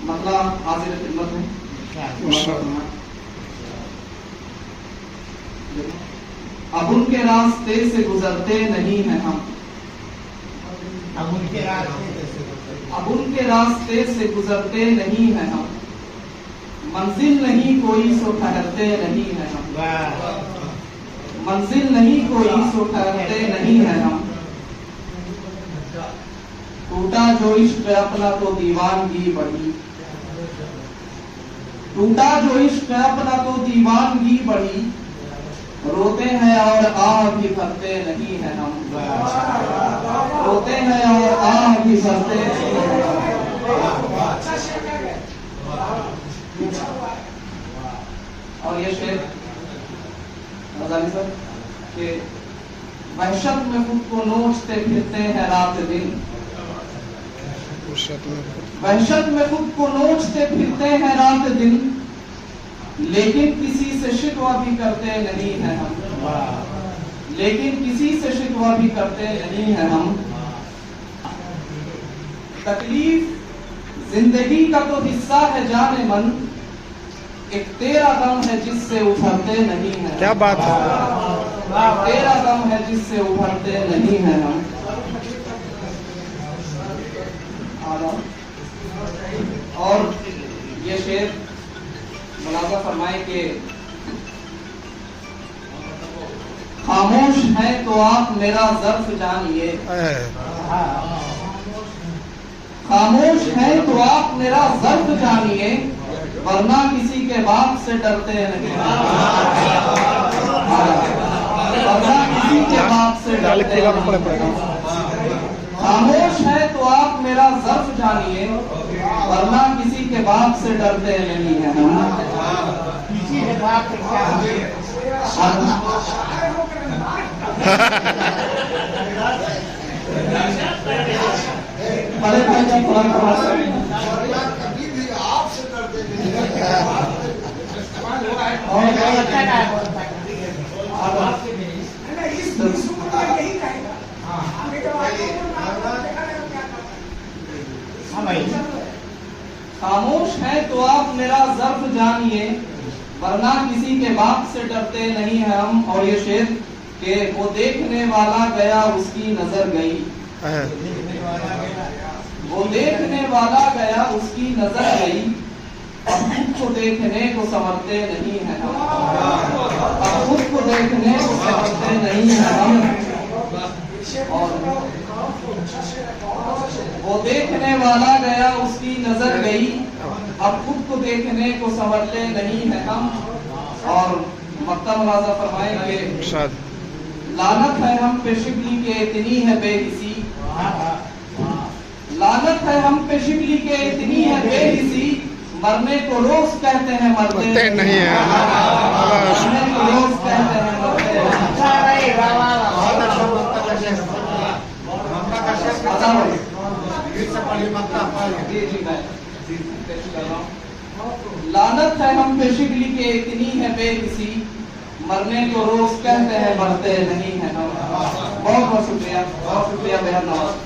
مطلب حاضر خدمت ہے. اب ان کے راستے سے گزرتے نہیں ہیں ہم. اب ان کے راستے سے گزرتے نہیں ہیں ہم. منزل نہیں کوئی سو ٹھہرتے نہیں ہیں ہم. منزل نہیں کوئی سو ٹھہرتے نہیں ہیں ہم. ٹوٹا جو عشق اپنا تو دیوانگی بڑھی. ٹوٹا جو عشق اپنا تو دیوانگی بڑھی. روتے ہیں اور آہ بھی بھرتے نہیں ہیں ہم. روتے ہیں اور آہ بھی بھرتے نہیں ہیں ہم. اور یہ شعر غزالی صاحب کہ وحشت میں خود کو نوچتے پھرتے ہیں رات دن. وحشت میں خود کو نوچتے پھرتے ہیں رات دن. لیکن کسی سے شکوہ بھی کرتے نہیں ہیں ہم. لیکن کسی سے شکوہ بھی کرتے نہیں ہیں ہم. تکلیف زندگی کا تو حصہ ہے جان من. ایک تیرا غم ہے جس سے ابھرتے نہیں ہیں. کیا بات ہے. تیرا غم ہے جس سے ابھرتے نہیں ہیں ہم. اور یہ شعر ملاحظہ فرمائے کہ خاموش ہے تو آپ میرا ظرف جانیے. خاموش ہے تو آپ میرا ظرف جانیے. ورنہ کسی کے باپ سے ڈرتے نہیں. ورنہ کسی کے باپ سے ڈرتے نہیں. خاموش ہے تو آپ میرا ظرف جانیے. ورنہ کسی کے باپ سے ڈرتے نہیں ہیں. بڑے بھائی جی قرآن خاموش ہے تو آپ میرا ظرف جانیے. ورنہ کسی کے باپ سے ڈرتے نہیں ہیں ہم. اور یہ شعر کہ وہ دیکھنے والا گیا اس کی نظر گئی. وہ دیکھنے والا گیا اس کی نظر گئی. اب خود کو دیکھنے کو سمجھتے نہیں ہیں ہم. اب خود کو دیکھنے کو سمجھتے نہیں ہیں ہم. اور وہ دیکھنے والا گیا اس کی نظر گئی. اب خود کو دیکھنے کو سمجھتے نہیں ہیں ہم. اور مکتب راضہ فرمائیں کہ لعنت ہے ہم پہ شکلی کے اتنی ہے بے حسی. لعنت ہے ہم پہ شکلی کے اتنی ہے بے حسی. مرنے کو روز کہتے ہیں مرتے نہیں ہیں. مرنے کو روز کہتے ہیں مرتے نہیں. لعنت ہے ہم پہ شکلی کے اتنی ہے بے حسی. مرنے کو روز کہتے ہیں مرتے نہیں ہیں. بہت بہت شکریہ. بہت شکریہ. بہت نواز.